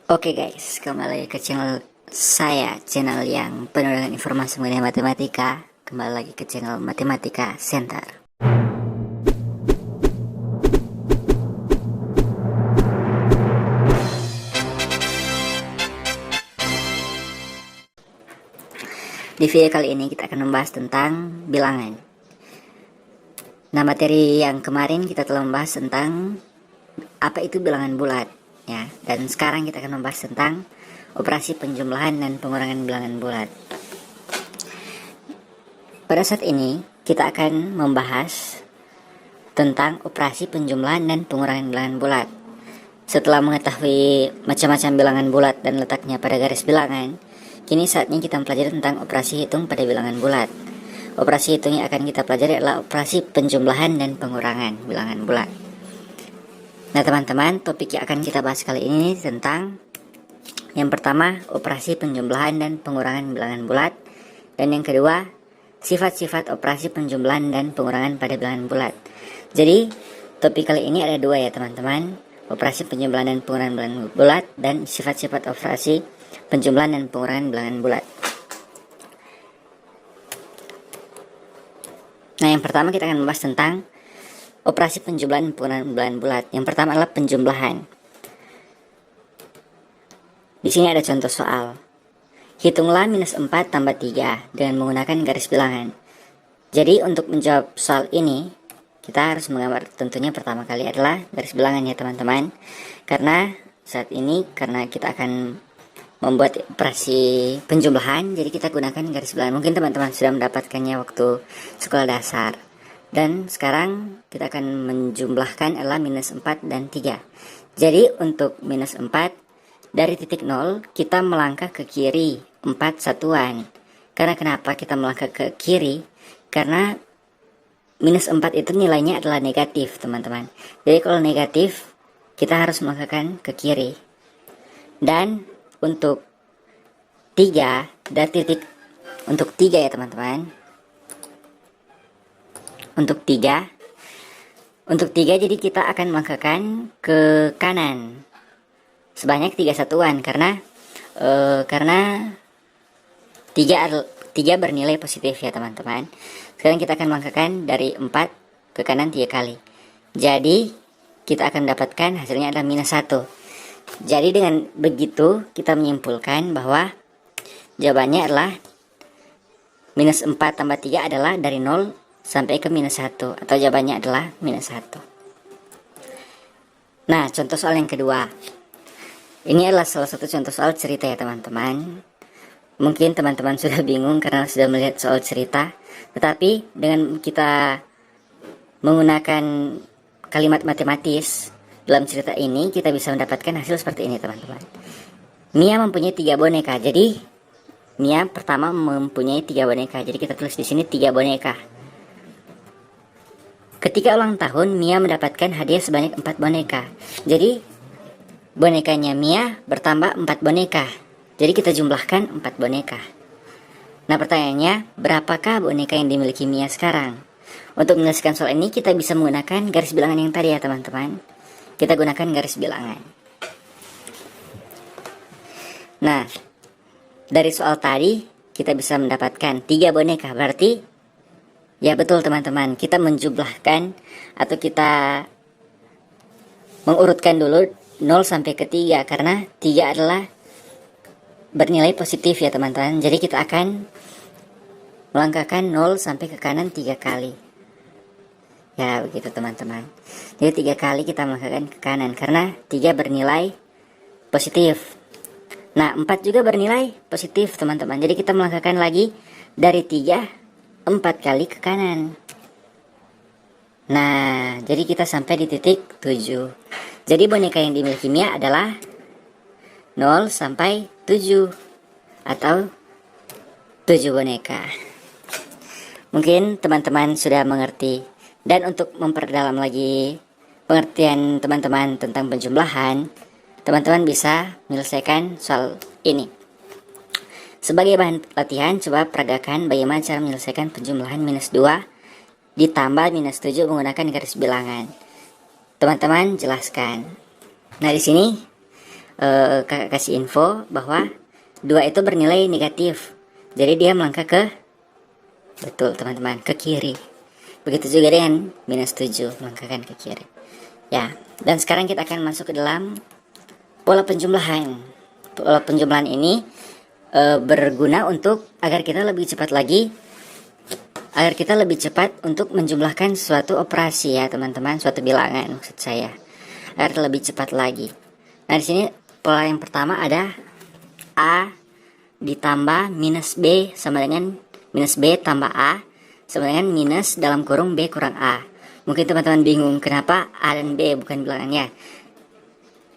Oke guys, kembali lagi ke channel saya, channel yang penuh dengan informasi mengenai matematika. Kembali lagi ke channel Matematika Center. Di video kali ini kita akan membahas tentang bilangan. Nah, materi yang kemarin kita telah membahas tentang apa itu bilangan bulat, ya. Dan sekarang kita akan membahas tentang operasi penjumlahan dan pengurangan bilangan bulat. Pada saat ini kita akan membahas tentang operasi penjumlahan dan pengurangan bilangan bulat. Setelah mengetahui macam-macam bilangan bulat dan letaknya pada garis bilangan, kini saatnya kita mempelajari tentang operasi hitung pada bilangan bulat. Operasi hitung yang akan kita pelajari adalah operasi penjumlahan dan pengurangan bilangan bulat. Nah teman-teman, topik yang akan kita bahas kali ini tentang yang pertama, operasi penjumlahan dan pengurangan bilangan bulat. Dan yang kedua, sifat-sifat operasi penjumlahan dan pengurangan pada bilangan bulat. Jadi, topik kali ini ada dua ya teman-teman. Operasi penjumlahan dan pengurangan bilangan bulat dan sifat-sifat operasi penjumlahan dan pengurangan bilangan bulat. Nah, yang pertama kita akan membahas tentang operasi penjumlahan dan pengurangan bilangan bulat. Yang pertama adalah penjumlahan. Di sini ada contoh soal. Hitunglah minus 4 tambah 3 dengan menggunakan garis bilangan. Jadi untuk menjawab soal ini, kita harus menggambar tentunya pertama kali adalah garis bilangan ya teman-teman. Karena saat ini, karena kita akan membuat operasi penjumlahan, jadi kita gunakan garis bilangan. Mungkin teman-teman sudah mendapatkannya waktu sekolah dasar. Dan sekarang kita akan menjumlahkan adalah minus 4 dan 3. Jadi untuk minus 4, dari titik 0 kita melangkah ke kiri 4 satuan. Karena kenapa kita melangkah ke kiri? Karena minus 4 itu nilainya adalah negatif teman-teman. Jadi kalau negatif kita harus melangkahkan ke kiri. Dan untuk 3 dari titik untuk 3 ya teman-teman. Untuk 3 jadi kita akan melangkahkan ke kanan sebanyak 3 satuan karena 3 bernilai positif ya teman-teman. Sekarang kita akan melangkahkan dari 4 ke kanan 3 kali. Jadi kita akan dapatkan hasilnya adalah minus 1. Jadi dengan begitu kita menyimpulkan bahwa jawabannya adalah minus 4 tambah 3 adalah dari 0 sampai ke minus 1, atau jawabannya adalah minus 1. Nah, contoh soal yang kedua. Ini adalah salah satu contoh soal cerita ya teman-teman. Mungkin teman-teman sudah bingung karena sudah melihat soal cerita. Tetapi dengan kita menggunakan kalimat matematis dalam cerita ini, kita bisa mendapatkan hasil seperti ini teman-teman. Mia mempunyai 3 boneka. Jadi Mia pertama mempunyai 3 boneka. Jadi kita tulis di sini 3 boneka. Ketika ulang tahun, Mia mendapatkan hadiah sebanyak 4 boneka. Jadi bonekanya Mia bertambah 4 boneka. Jadi kita jumlahkan 4 boneka. Nah pertanyaannya, berapakah boneka yang dimiliki Mia sekarang? Untuk menyelesaikan soal ini kita bisa menggunakan garis bilangan yang tadi ya teman-teman. Kita gunakan garis bilangan. Nah, dari soal tadi kita bisa mendapatkan 3 boneka. Berarti ya betul teman-teman, kita menjumlahkan atau kita mengurutkan dulu 0 sampai ke 3 karena 3 adalah bernilai positif ya teman-teman. Jadi kita akan melangkahkan 0 sampai ke kanan 3 kali. Ya begitu teman-teman. Jadi 3 kali kita melangkahkan ke kanan karena 3 bernilai positif. Nah 4 juga bernilai positif teman-teman. Jadi kita melangkahkan lagi dari 3 4 kali ke kanan. Nah jadi kita sampai di titik 7. Jadi boneka yang dimiliki Mia adalah 0 sampai 7 atau 7 boneka. Mungkin teman-teman sudah mengerti. Dan untuk memperdalam lagi pengertian teman-teman tentang penjumlahan, teman-teman bisa menyelesaikan soal ini. Sebagai bahan latihan, coba peragakan bagaimana cara menyelesaikan penjumlahan minus 2 ditambah minus 7 menggunakan garis bilangan. Teman-teman jelaskan. Nah di sini kakak kasih info bahwa 2 itu bernilai negatif. Jadi dia melangkah ke, betul teman-teman, ke kiri. Begitu juga dengan minus 7, melangkahkan ke kiri. Ya, dan sekarang kita akan masuk ke dalam pola penjumlahan. Pola penjumlahan ini berguna untuk agar kita lebih cepat untuk menjumlahkan suatu operasi ya teman-teman, suatu bilangan maksud saya, agar lebih cepat lagi. Nah, di sini pola yang pertama ada A ditambah minus B sama dengan minus B tambah A sama dengan minus dalam kurung B kurang A. Mungkin teman-teman bingung kenapa A dan B bukan bilangannya.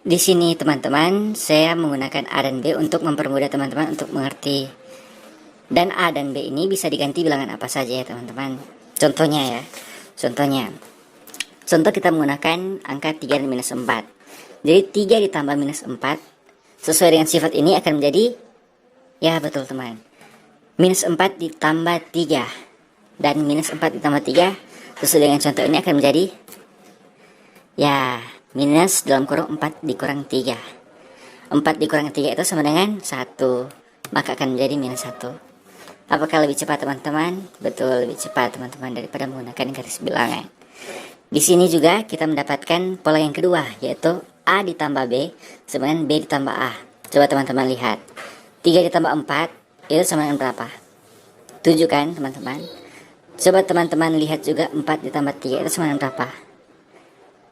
Di sini teman-teman saya menggunakan A dan B untuk mempermudah teman-teman untuk mengerti. Dan A dan B ini bisa diganti bilangan apa saja ya teman-teman. Contohnya contoh kita menggunakan angka 3 dan minus 4. Jadi 3 ditambah minus 4 sesuai dengan sifat ini akan menjadi, ya betul teman, minus 4 ditambah 3. Dan minus 4 ditambah 3 sesuai dengan contoh ini akan menjadi, ya, minus dalam kurung 4 dikurang 3. 4 dikurang 3 itu sama dengan 1, maka akan menjadi minus 1. Apakah lebih cepat teman-teman? Betul, lebih cepat teman-teman daripada menggunakan garis bilangan. Di sini juga kita mendapatkan pola yang kedua, yaitu A ditambah B sama dengan B ditambah A. Coba teman-teman lihat, 3 ditambah 4 itu sama dengan berapa? 7 kan teman-teman? Coba teman-teman lihat juga 4 ditambah 3 itu sama dengan berapa?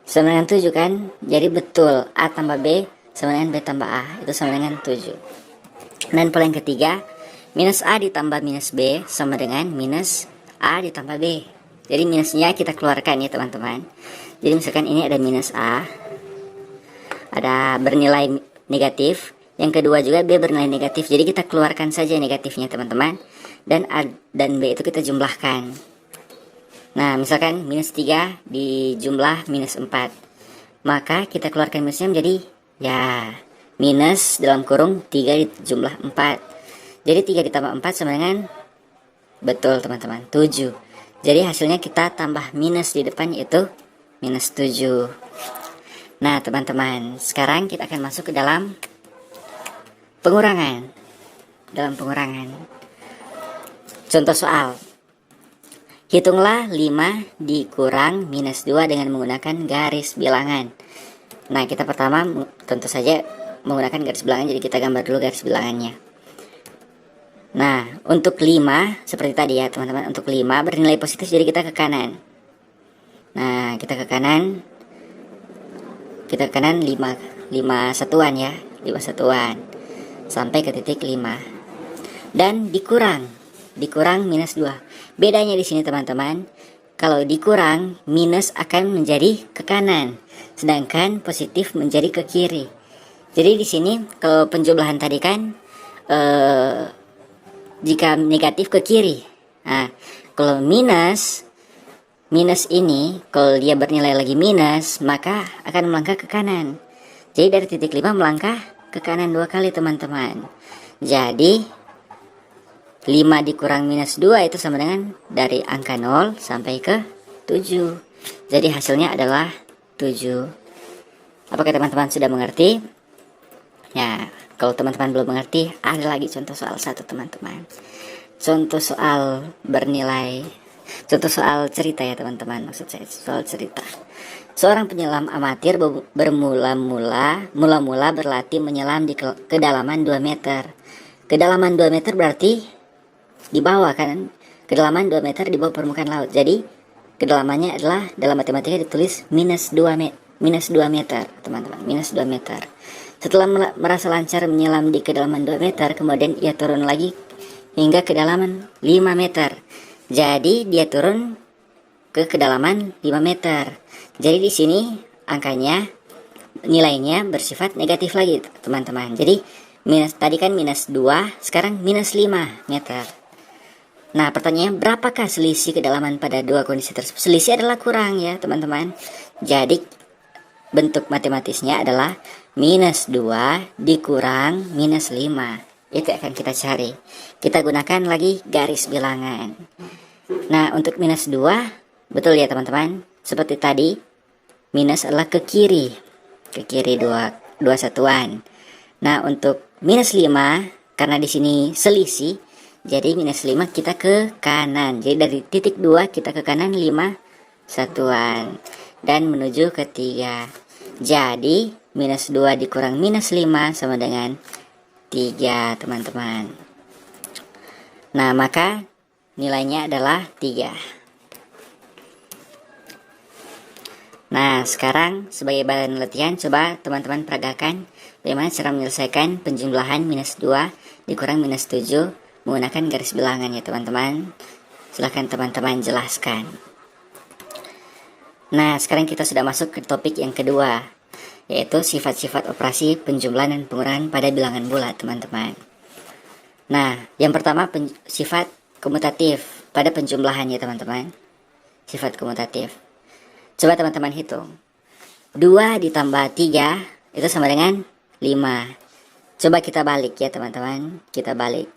Sama dengan 7 kan? Jadi betul, A tambah B sama dengan B tambah A, itu sama dengan 7. Dan pola yang ketiga, minus A ditambah minus B sama dengan minus A ditambah B. Jadi minusnya kita keluarkan ya teman-teman. Jadi misalkan ini ada minus A, ada bernilai negatif. Yang kedua juga B bernilai negatif. Jadi kita keluarkan saja negatifnya teman-teman. Dan A dan B itu kita jumlahkan. Nah, misalkan minus 3 dijumlah minus 4. Maka kita keluarkan minusnya menjadi, ya, minus dalam kurung 3 dijumlah 4. Jadi 3 ditambah 4 sama dengan, betul teman-teman, 7. Jadi hasilnya kita tambah minus di depan, yaitu minus 7. Nah teman-teman, sekarang kita akan masuk ke dalam pengurangan. Contoh soal, hitunglah 5 dikurang minus 2 dengan menggunakan garis bilangan. Nah, kita pertama tentu saja menggunakan garis bilangan, jadi kita gambar dulu garis bilangannya. Nah, untuk 5 seperti tadi ya teman-teman, untuk 5 bernilai positif, jadi kita ke kanan. Nah, kita ke kanan 5 satuan ya, 5 satuan sampai ke titik 5. Dan dikurang minus 2. Bedanya di sini teman-teman, kalau dikurang minus akan menjadi ke kanan, sedangkan positif menjadi ke kiri. Jadi di sini kalau penjumlahan tadi kan jika negatif ke kiri. Nah, kalau minus ini kalau dia bernilai lagi minus, maka akan melangkah ke kanan. Jadi dari titik 5 melangkah ke kanan 2 kali teman-teman. Jadi 5 dikurang minus 2 itu sama dengan dari angka 0 sampai ke 7. Jadi hasilnya adalah 7. Apakah teman-teman sudah mengerti? Ya, kalau teman-teman belum mengerti, ada lagi contoh soal 1 teman-teman. Contoh soal cerita ya teman-teman, maksud saya soal cerita. Seorang penyelam amatir mula-mula berlatih menyelam di kedalaman 2 meter. Kedalaman 2 meter berarti di bawah kan, kedalaman 2 meter di bawah permukaan laut. Jadi kedalamannya adalah dalam matematika ditulis minus 2 meter teman-teman, minus 2 meter. Setelah merasa lancar menyelam di kedalaman 2 meter, kemudian ia turun lagi hingga kedalaman 5 meter. Jadi dia turun ke kedalaman 5 meter. Jadi di sini nilainya bersifat negatif lagi teman-teman. Jadi tadi kan minus 2, sekarang minus 5 meter. Nah, pertanyaannya berapakah selisih kedalaman pada dua kondisi tersebut? Selisih adalah kurang ya teman-teman. Jadi bentuk matematisnya adalah minus 2 dikurang minus 5. Itu akan kita cari. Kita gunakan lagi garis bilangan. Nah, untuk minus 2, betul ya teman-teman, seperti tadi, minus adalah ke kiri 2 satuan. Nah, untuk minus 5, karena di sini selisih, jadi minus 5 kita ke kanan. Jadi dari titik 2 kita ke kanan 5 satuan. Dan menuju ke 3. Jadi minus 2 dikurang minus 5 sama dengan 3, teman-teman. Nah, maka nilainya adalah 3. Nah, sekarang sebagai bahan latihan, coba teman-teman peragakan bagaimana cara menyelesaikan penjumlahan minus 2 dikurang minus 7 menggunakan garis bilangan ya teman-teman. Silahkan teman-teman jelaskan. Nah, sekarang kita sudah masuk ke topik yang kedua, yaitu sifat-sifat operasi penjumlahan dan pengurangan pada bilangan bulat, teman-teman. Nah, yang pertama sifat komutatif pada penjumlahan ya teman-teman. Sifat komutatif. Coba teman-teman hitung. 2 ditambah 3 itu sama dengan 5. Coba kita balik ya teman-teman. Kita balik.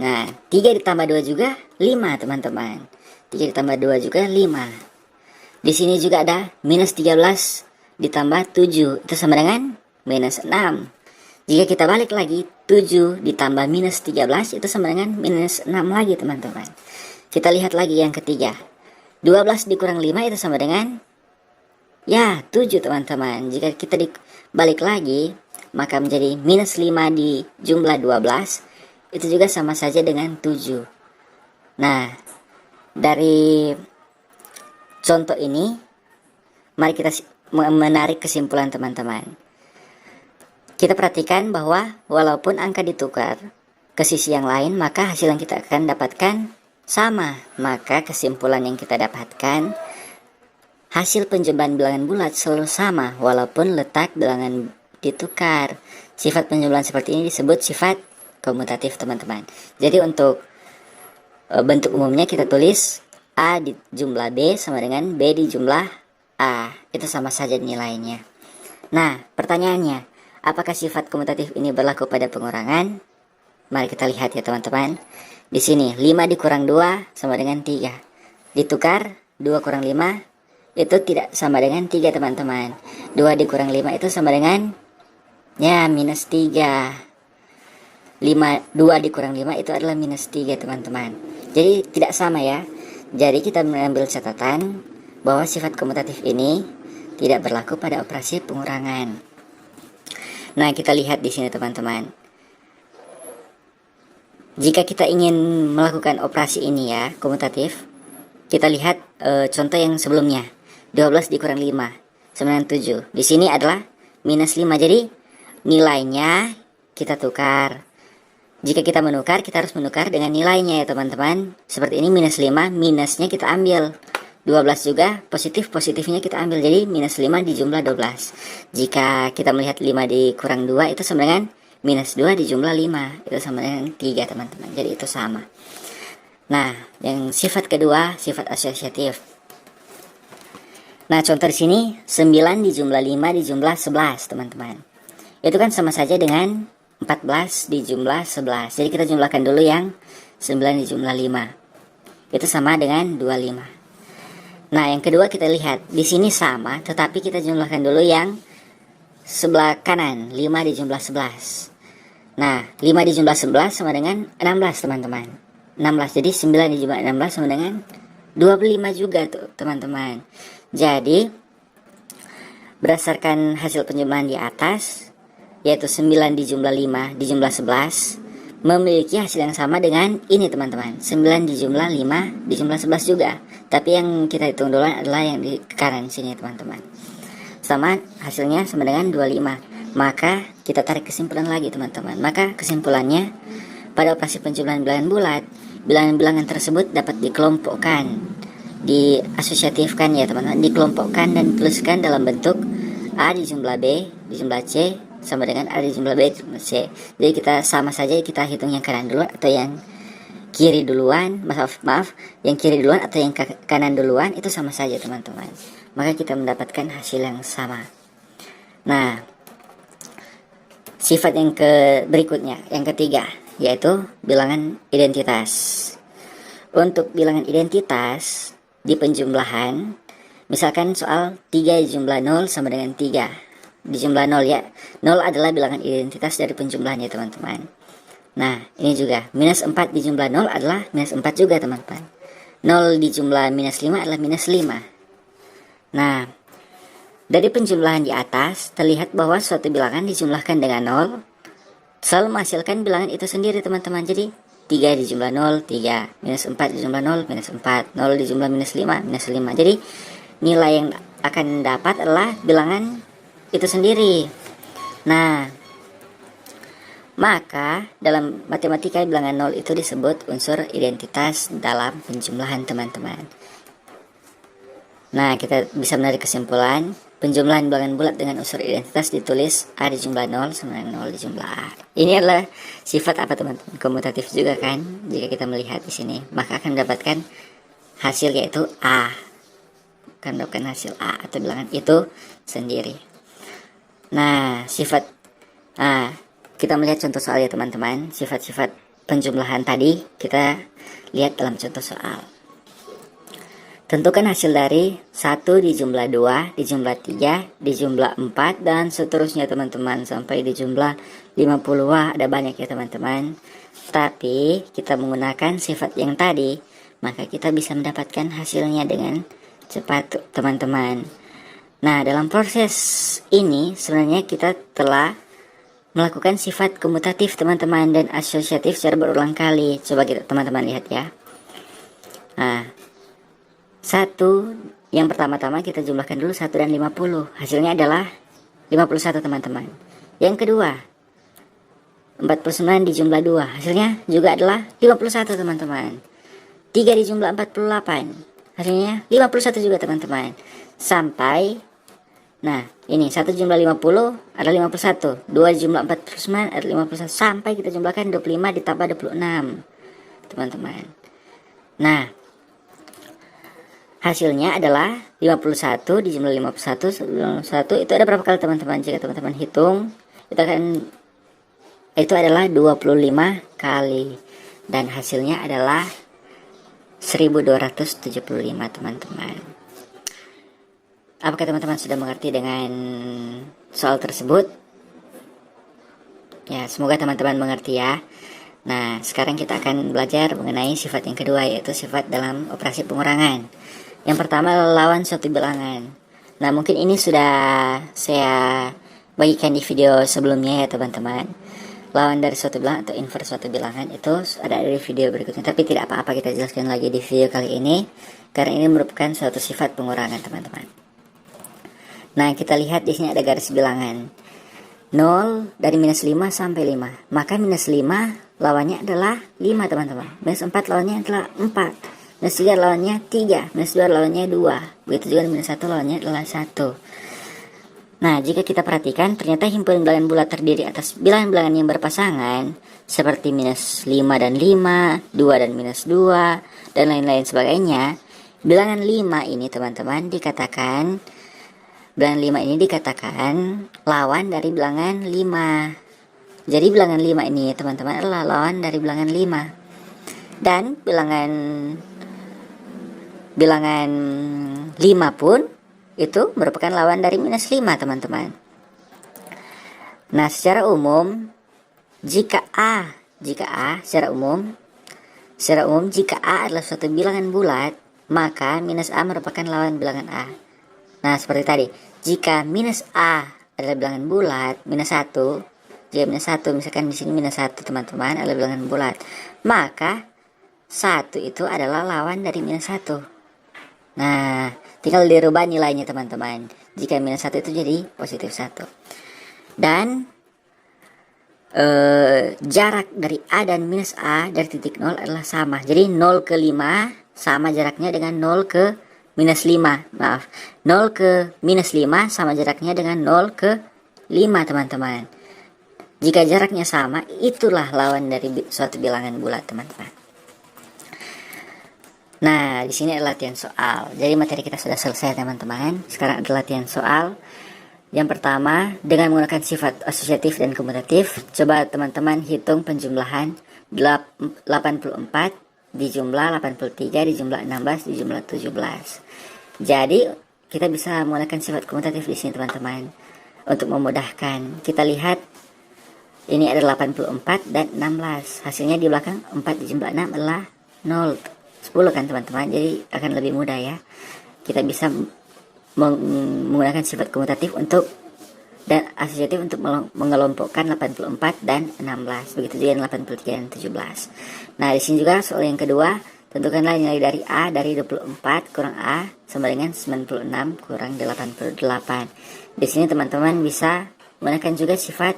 Nah, 3 ditambah 2 juga 5 teman-teman. 3 ditambah 2 juga 5. Di sini juga ada minus 13 ditambah 7. Itu sama dengan minus 6. Jika kita balik lagi, 7 ditambah minus 13 itu sama dengan minus 6 lagi teman-teman. Kita lihat lagi yang ketiga. 12 dikurang 5 itu sama dengan 7 teman-teman. Jika kita dibalik lagi, maka menjadi minus 5 di jumlah 12. Itu juga sama saja dengan 7. Nah, dari contoh ini, mari kita menarik kesimpulan teman-teman. Kita perhatikan bahwa walaupun angka ditukar ke sisi yang lain, maka hasil yang kita akan dapatkan sama. Maka kesimpulan yang kita dapatkan, hasil penjumlahan bilangan bulat selalu sama walaupun letak bilangan ditukar. Sifat penjumlahan seperti ini disebut sifat komutatif teman-teman. Jadi untuk bentuk umumnya kita tulis A di jumlah B sama dengan B di jumlah A. Itu sama saja nilainya. Nah, pertanyaannya, apakah sifat komutatif ini berlaku pada pengurangan? Mari kita lihat ya teman-teman. Di sini 5 dikurang 2 sama dengan 3. Ditukar 2 kurang 5 itu tidak sama dengan 3 teman-teman. 2 dikurang 5 itu sama dengan minus 3. 2 dikurang 5 itu adalah minus 3 teman-teman. Jadi tidak sama ya. Jadi kita mengambil catatan bahwa sifat komutatif ini tidak berlaku pada operasi pengurangan. Nah, kita lihat di sini teman-teman. Jika kita ingin melakukan operasi ini ya, komutatif, kita lihat contoh yang sebelumnya. 12 dikurang 5 sama dengan 7. Di sini adalah minus 5. Jadi nilainya kita tukar. Jika kita menukar, kita harus menukar dengan nilainya ya teman-teman. Seperti ini minus 5, minusnya kita ambil. 12 juga positifnya kita ambil. Jadi minus 5 di jumlah 12. Jika kita melihat 5 dikurang 2 itu sama dengan minus 2 di jumlah 5. Itu sama dengan 3 teman-teman. Jadi itu sama. Nah, yang sifat kedua, sifat asosiatif. Nah, contoh di sini 9 di jumlah 5 di jumlah 11 teman-teman. Itu kan sama saja dengan 14 di jumlah 11. Jadi kita jumlahkan dulu yang 9 di jumlah 5. Itu sama dengan 25. Nah, yang kedua kita lihat di sini sama, tetapi kita jumlahkan dulu yang sebelah kanan, 5 di jumlah 11. Nah, 5 di jumlah 11 sama dengan 16 teman-teman. 16, jadi 9 di jumlah 16 sama dengan 25 juga tuh teman-teman. Jadi berdasarkan hasil penjumlahan di atas, yaitu 9 di jumlah 5 di jumlah 11, memiliki hasil yang sama dengan ini teman-teman. 9 di jumlah 5 di jumlah 11 juga. Tapi yang kita hitung dulu adalah yang di kanan sini teman-teman. Sama hasilnya sama dengan 25. Maka kita tarik kesimpulan lagi teman-teman. Maka kesimpulannya, pada operasi penjumlahan bilangan bulat, bilangan-bilangan tersebut dapat dikelompokkan, diasosiatifkan ya teman-teman, dikelompokkan dan dituliskan dalam bentuk A di jumlah B di jumlah C sama dengan A di jumlah B di jumlah C. Jadi kita sama saja, kita hitung yang kanan dulu atau yang kiri duluan, maaf, yang kiri duluan atau yang kanan duluan, itu sama saja teman-teman. Maka kita mendapatkan hasil yang sama. Nah, sifat yang berikutnya, yang ketiga, yaitu bilangan identitas. Untuk bilangan identitas di penjumlahan, misalkan soal 3 jumlah 0 sama dengan 3. dijumlah 0 ya. 0 adalah bilangan identitas dari penjumlahannya teman-teman. Nah, ini juga minus 4 dijumlah 0 adalah minus 4 juga teman-teman. 0 dijumlah minus 5 adalah minus 5. Nah, dari penjumlahan di atas terlihat bahwa suatu bilangan dijumlahkan dengan 0 selalu menghasilkan bilangan itu sendiri teman-teman. Jadi 3 dijumlah 0, 3. Minus 4 dijumlah 0, minus 4. 0 dijumlah minus 5, minus 5. Jadi nilai yang akan dapat adalah bilangan itu sendiri. Nah, maka dalam matematika bilangan 0 itu disebut unsur identitas dalam penjumlahan teman-teman. Nah, kita bisa menarik kesimpulan penjumlahan bilangan bulat dengan unsur identitas ditulis A dijumlah 0 sama 0 dijumlah A. Ini adalah sifat apa teman-teman? Komutatif juga kan? Jika kita melihat di sini, maka akan mendapatkan hasil yaitu A. Akan mendapatkan hasil A atau bilangan itu sendiri. Nah, kita melihat contoh soal ya teman-teman. Sifat-sifat penjumlahan tadi kita lihat dalam contoh soal. Tentukan hasil dari 1 dijumlah 2, dijumlah 3, dijumlah 4, dan seterusnya teman-teman. Sampai dijumlah 50. Wah, ada banyak ya teman-teman. Tapi kita menggunakan sifat yang tadi, maka kita bisa mendapatkan hasilnya dengan cepat teman-teman. Nah, dalam proses ini sebenarnya kita telah melakukan sifat komutatif teman-teman dan asosiatif secara berulang kali. Coba kita teman-teman lihat ya. Nah, yang pertama-tama kita jumlahkan dulu 1 dan 50. Hasilnya adalah 51 teman-teman. Yang kedua 49 dijumlah 2, hasilnya juga adalah 51 teman-teman. 3 dijumlah 48, hasilnya 51 juga teman-teman. Sampai, nah ini 1 jumlah 50 adalah 51, 2 jumlah 49 adalah 51, sampai kita jumlahkan 25 ditambah 26 teman-teman. Nah, hasilnya adalah 51 dijumlah 51 itu ada berapa kali teman-teman? Jika teman-teman hitung, itu adalah 25 kali. Dan hasilnya adalah 1275 teman-teman. Apakah teman-teman sudah mengerti dengan soal tersebut? Ya, semoga teman-teman mengerti ya. Nah, sekarang kita akan belajar mengenai sifat yang kedua, yaitu sifat dalam operasi pengurangan. Yang pertama lawan suatu bilangan. Nah, mungkin ini sudah saya bagikan di video sebelumnya ya teman-teman. Lawan dari suatu bilangan atau inverse suatu bilangan itu ada di video berikutnya. Tapi tidak apa-apa, kita jelaskan lagi di video kali ini, karena ini merupakan suatu sifat pengurangan teman-teman. Nah, kita lihat di sini ada garis bilangan 0 dari minus 5 sampai 5. Maka minus 5 lawannya adalah 5 teman-teman. Minus 4 lawannya adalah 4. Minus 3 lawannya 3, minus 2 lawannya 2. Begitu juga minus 1 lawannya adalah 1. Nah, jika kita perhatikan, ternyata himpunan bilangan bulat terdiri atas bilangan-bilangan yang berpasangan, seperti minus 5 dan 5, 2 dan minus 2, dan lain-lain sebagainya. Bilangan 5 ini teman-teman dikatakan, bilangan 5 ini dikatakan lawan dari bilangan 5. Jadi bilangan 5 ini teman-teman adalah lawan dari bilangan 5. Dan bilangan 5 pun itu merupakan lawan dari minus 5 teman-teman. Nah, secara umum jika A secara umum jika A adalah suatu bilangan bulat, maka minus A merupakan lawan bilangan A. Nah, seperti tadi, jika minus A adalah bilangan bulat, minus 1, jika minus 1 misalkan di sini minus 1 teman-teman adalah bilangan bulat, maka 1 itu adalah lawan dari minus 1. Nah, tinggal dirubah nilainya teman-teman. Jika minus 1 itu jadi positif 1. Dan jarak dari A dan minus A dari titik 0 adalah sama. Jadi 0 ke 5 sama jaraknya dengan 0 ke minus 5. Maaf, 0 ke minus 5 sama jaraknya dengan 0 ke 5 teman-teman. Jika jaraknya sama, itulah lawan dari suatu bilangan bulat teman-teman. Nah, di sini adalah latihan soal. Jadi materi kita sudah selesai teman-teman. Sekarang adalah latihan soal. Yang pertama, dengan menggunakan sifat asosiatif dan komutatif, coba teman-teman hitung penjumlahan 84 dijumlah 83 dijumlah 16 dijumlah 17. Jadi kita bisa menggunakan sifat komutatif di sini teman-teman. untuk memudahkan. Kita lihat ini ada 84 dan 16. Hasilnya di belakang 4 dijumlah 6 adalah 0, 10 kan teman-teman. Jadi akan lebih mudah ya. Kita bisa menggunakan sifat komutatif untuk dan asosiatif untuk mengelompokkan 84 dan 16. Begitu juga dengan 83 dan 17. Nah, di sini juga soal yang kedua, tentukanlah nilai dari A dari 24 kurang A sama dengan 96 kurang 88. Di sini teman-teman bisa menggunakan juga sifat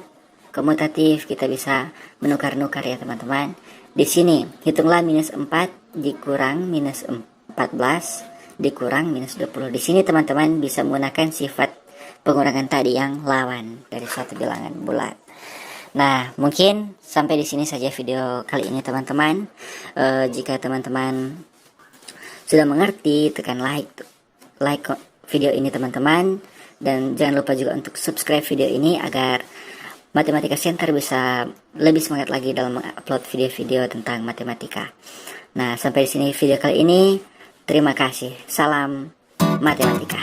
komutatif. Kita bisa menukar-nukar ya teman-teman. Di sini hitunglah minus 4 dikurang minus 14 dikurang minus 20. Di sini teman-teman bisa menggunakan sifat pengurangan tadi yang lawan dari suatu bilangan bulat. Nah, mungkin sampai di sini saja video kali ini teman-teman. Jika teman-teman sudah mengerti, tekan like video ini teman-teman, dan jangan lupa juga untuk subscribe video ini agar Matematika Center bisa lebih semangat lagi dalam mengupload video-video tentang matematika. Nah, sampai di sini video kali ini. Terima kasih. Salam matematika.